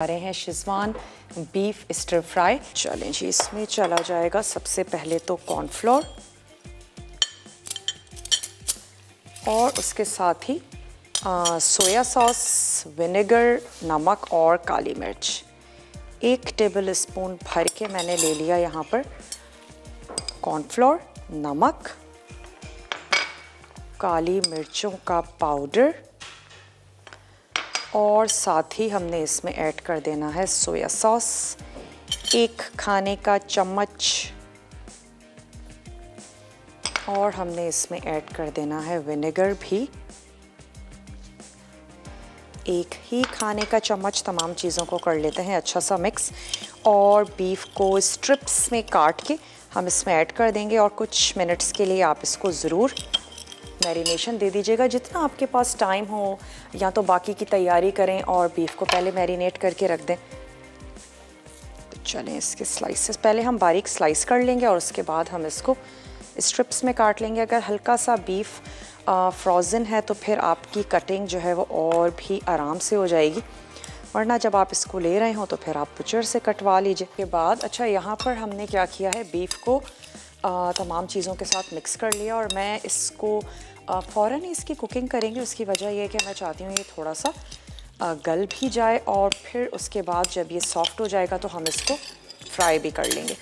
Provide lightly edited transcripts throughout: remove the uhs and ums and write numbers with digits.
आ रहे हैं schezwan beef stir fry. चलें जी, इसमें चला जाएगा सबसे पहले तो कॉर्नफ्लोर और उसके साथ ही सोया सॉस, विनेगर, नमक और काली मिर्च। 1 टेबल स्पून भर के मैंने ले लिया यहाँ पर कॉर्नफ्लोर, नमक, काली मिर्चों का पाउडर और साथ ही हमने इसमें ऐड कर देना है सोया सॉस 1 खाने का चम्मच और हमने इसमें ऐड कर देना है विनेगर भी 1 ही खाने का चम्मच। तमाम चीज़ों को कर लेते हैं अच्छा सा मिक्स और बीफ को स्ट्रिप्स में काट के हम इसमें ऐड कर देंगे और कुछ मिनट्स के लिए आप इसको ज़रूर मैरिनेशन दे दीजिएगा। जितना आपके पास टाइम हो या तो बाकी की तैयारी करें और बीफ को पहले मैरिनेट करके रख दें। तो चलें, इसके स्लाइसेस पहले हम बारीक स्लाइस कर लेंगे और उसके बाद हम इसको स्ट्रिप्स में काट लेंगे। अगर हल्का सा बीफ फ्रोज़न है तो फिर आपकी कटिंग जो है वो और भी आराम से हो जाएगी, वरना जब आप इसको ले रहे हो तो फिर आप बुचर से कटवा लीजिए। के बाद अच्छा, यहाँ पर हमने क्या किया है, बीफ को तमाम चीज़ों के साथ मिक्स कर लिया और मैं इसको फ़ौरन ही इसकी कुकिंग करेंगे। उसकी वजह यह है कि मैं चाहती हूँ ये थोड़ा सा गल भी जाए और फिर उसके बाद जब ये सॉफ्ट हो जाएगा तो हम इसको फ्राई भी कर लेंगे।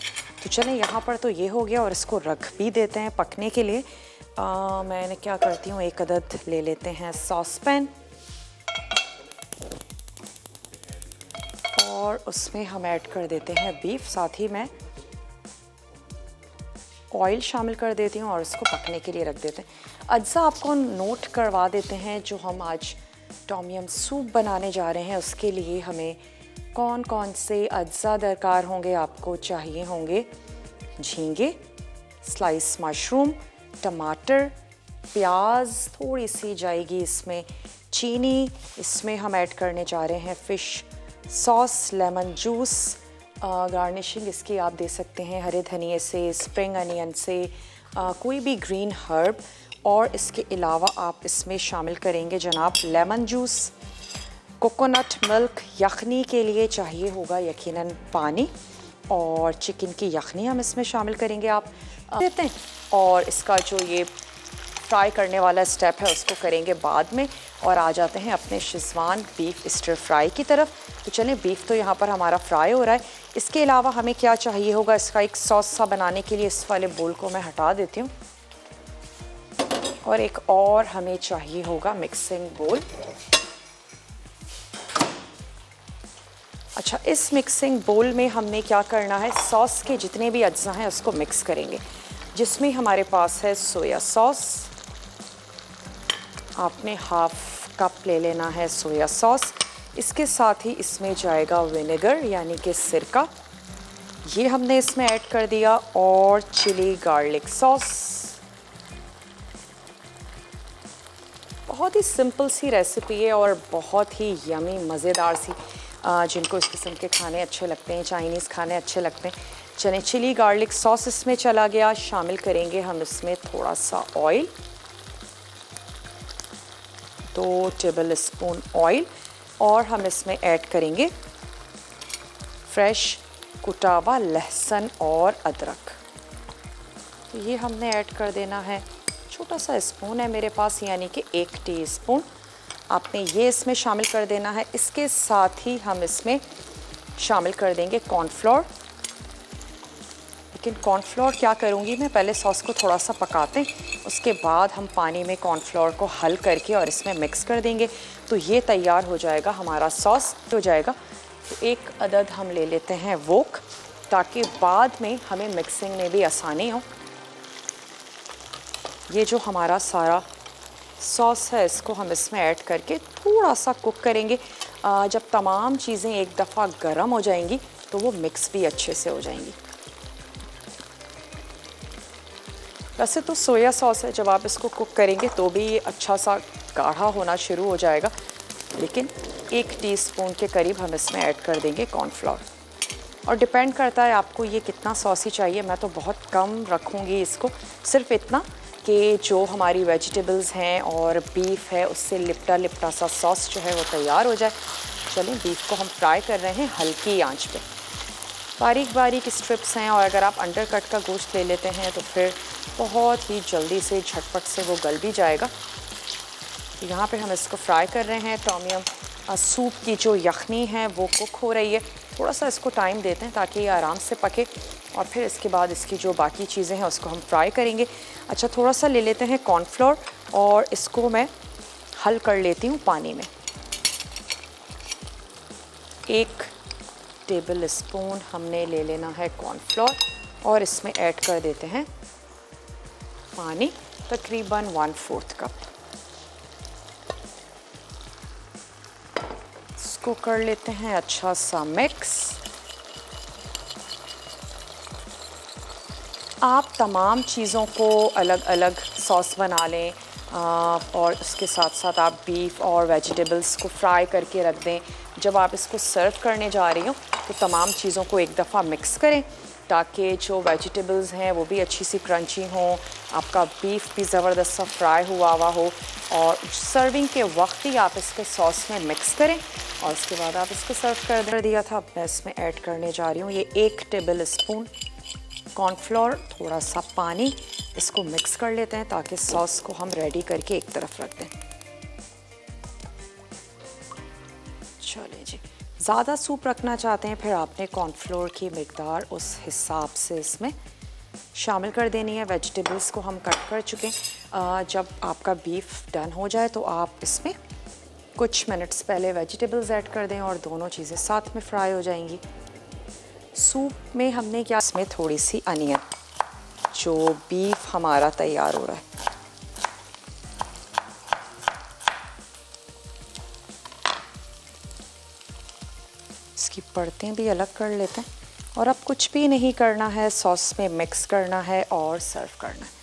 तो चलें, यहाँ पर तो ये हो गया और इसको रख भी देते हैं पकने के लिए। मैंने क्या करती हूँ, 1 अदद ले लेते हैं सॉस पैन और उसमें हम ऐड कर देते हैं बीफ। साथ ही मैं ऑयल शामिल कर देती हूँ और इसको पकने के लिए रख देते हैं। अज्जा आपको नोट करवा देते हैं, जो हम आज टॉम यम सूप बनाने जा रहे हैं उसके लिए हमें कौन कौन से अज्जा दरकार होंगे। आपको चाहिए होंगे झींगे, स्लाइस मशरूम, टमाटर, प्याज थोड़ी सी जाएगी इसमें, चीनी, इसमें हम ऐड करने जा रहे हैं fish sauce, lemon juice, garnishing इसकी आप दे सकते हैं हरे धनिए से, स्प्रिंग अनियन से, कोई भी ग्रीन हर्ब, और इसके अलावा आप इसमें शामिल करेंगे जनाब लेमन जूस, कोकोनट मिल्क। यखनी के लिए चाहिए होगा यकीनन पानी और चिकन की यखनी हम इसमें शामिल करेंगे, आप देते हैं। और इसका जो ये फ्राई करने वाला स्टेप है उसको करेंगे बाद में और आ जाते हैं अपने शेज़वान बीफ स्टर फ्राई की तरफ। तो चलें, बीफ तो यहाँ पर हमारा फ्राई हो रहा है। इसके अलावा हमें क्या चाहिए होगा, इसका एक सॉस सा बनाने के लिए इस वाले बोल को मैं हटा देती हूँ और एक और हमें चाहिए होगा मिक्सिंग बोल। अच्छा, इस मिक्सिंग बोल में हमने क्या करना है, सॉस के जितने भी अज्जा हैं उसको मिक्स करेंगे, जिसमें हमारे पास है सोया सॉस। आपने हाफ कप ले लेना है सोया सॉस। इसके साथ ही इसमें जाएगा विनेगर यानी कि सिरका, ये हमने इसमें ऐड कर दिया, और चिली गार्लिक सॉस। बहुत ही सिंपल सी रेसिपी है और बहुत ही यमी मज़ेदार सी। जिनको इस किस्म के खाने अच्छे लगते हैं, चाइनीज़ खाने अच्छे लगते हैं। चलें, चिली गार्लिक सॉस इसमें चला गया। शामिल करेंगे हम इसमें थोड़ा सा ऑयल, 2 टेबल स्पून ऑयल, और हम इसमें ऐड करेंगे फ्रेश कुटा हुआ लहसुन और अदरक। तो ये हमने ऐड कर देना है, छोटा सा स्पून है मेरे पास यानी कि 1 टीस्पून। आपने ये इसमें शामिल कर देना है। इसके साथ ही हम इसमें शामिल कर देंगे कॉर्नफ्लोर। लेकिन कॉर्नफ्लोर क्या करूँगी मैं, पहले सॉस को थोड़ा सा पकाते हैं, उसके बाद हम पानी में कॉर्नफ्लोर को हल करके और इसमें मिक्स कर देंगे। तो ये तैयार हो जाएगा हमारा सॉस हो जाएगा। तो 1 अदद हम ले लेते हैं वोक, ताकि बाद में हमें मिक्सिंग में भी आसानी हो। ये जो हमारा सारा सॉस है इसको हम इसमें ऐड करके थोड़ा सा कुक करेंगे। जब तमाम चीज़ें एक दफ़ा गर्म हो जाएंगी तो वो मिक्स भी अच्छे से हो जाएंगी। वैसे तो सोया सॉस है, जब आप इसको कुक करेंगे तो भी ये अच्छा सा गाढ़ा होना शुरू हो जाएगा, लेकिन 1 टीस्पून के करीब हम इसमें ऐड कर देंगे कॉर्नफ्लोर। और डिपेंड करता है आपको ये कितना सॉसी चाहिए। मैं तो बहुत कम रखूँगी इसको, सिर्फ इतना कि जो हमारी वेजिटेबल्स हैं और बीफ है उससे लिपटा लिपटा सा सॉस जो है वो तैयार हो जाए। चलें बीफ को हम फ्राई कर रहे हैं हल्की आंच पे। बारीक बारीक स्ट्रिप्स हैं और अगर आप अंडर कट का गोश्त ले लेते हैं तो फिर बहुत ही जल्दी से झटपट से वो गल भी जाएगा। यहाँ पे हम इसको फ्राई कर रहे हैं। टॉम यम सूप की जो यखनी है वो कुक हो रही है। थोड़ा सा इसको टाइम देते हैं ताकि ये आराम से पके और फिर इसके बाद इसकी जो बाकी चीज़ें हैं उसको हम फ्राई करेंगे। अच्छा, थोड़ा सा ले लेते हैं कॉर्नफ्लोर और इसको मैं हल कर लेती हूँ पानी में। 1 टेबल स्पून हमने ले लेना है कॉर्नफ्लोर और इसमें ऐड कर देते हैं पानी, तकरीबन 1/4 कप। इसको कर लेते हैं अच्छा सा मिक्स। आप तमाम चीज़ों को अलग अलग सॉस बना लें और उसके साथ साथ आप बीफ और वेजिटेबल्स को फ्राई करके रख दें। जब आप इसको सर्व करने जा रही हो तो तमाम चीज़ों को एक दफ़ा मिक्स करें ताकि जो वेजिटेबल्स हैं वो भी अच्छी सी क्रंची हों, आपका बीफ भी ज़बरदस्त सा फ्राई हुआ हो और सर्विंग के वक्त ही आप इसके सॉस में मिक्स करें और उसके बाद आप इसको सर्व कर दिया था। अब मैं इसमें ऐड करने जा रही हूँ ये 1 टेबल स्पून कॉर्नफ्लोर, थोड़ा सा पानी। इसको मिक्स कर लेते हैं ताकि सॉस को हम रेडी करके एक तरफ रख दें। चलिए जी, ज़्यादा सूप रखना चाहते हैं फिर आपने कॉर्नफ्लोर की मिकदार उस हिसाब से इसमें शामिल कर देनी है। वेजिटेबल्स को हम कट कर चुके हैं। जब आपका बीफ डन हो जाए तो आप इसमें कुछ मिनट्स पहले वेजिटेबल्स ऐड कर दें और दोनों चीज़ें साथ में फ्राई हो जाएंगी। सूप में हमने क्या, इसमें थोड़ी सी अनियन, जो बीफ हमारा तैयार हो रहा है, इसकी परतें भी अलग कर लेते हैं और अब कुछ भी नहीं करना है, सॉस में मिक्स करना है और सर्व करना है।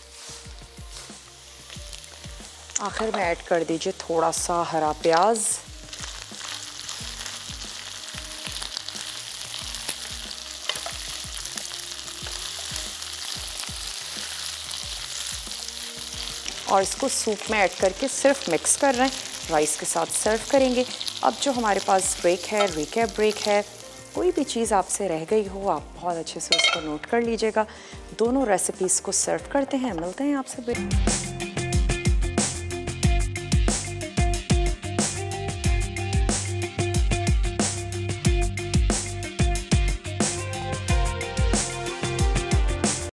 आखिर में ऐड कर दीजिए थोड़ा सा हरा प्याज, और इसको सूप में ऐड करके सिर्फ मिक्स कर रहे हैं। राइस के साथ सर्व करेंगे। अब जो हमारे पास ब्रेक है, रिकैप ब्रेक है, कोई भी चीज़ आपसे रह गई हो आप बहुत अच्छे से उसको नोट कर लीजिएगा। दोनों रेसिपीज़ को सर्व करते हैं, मिलते हैं आपसे।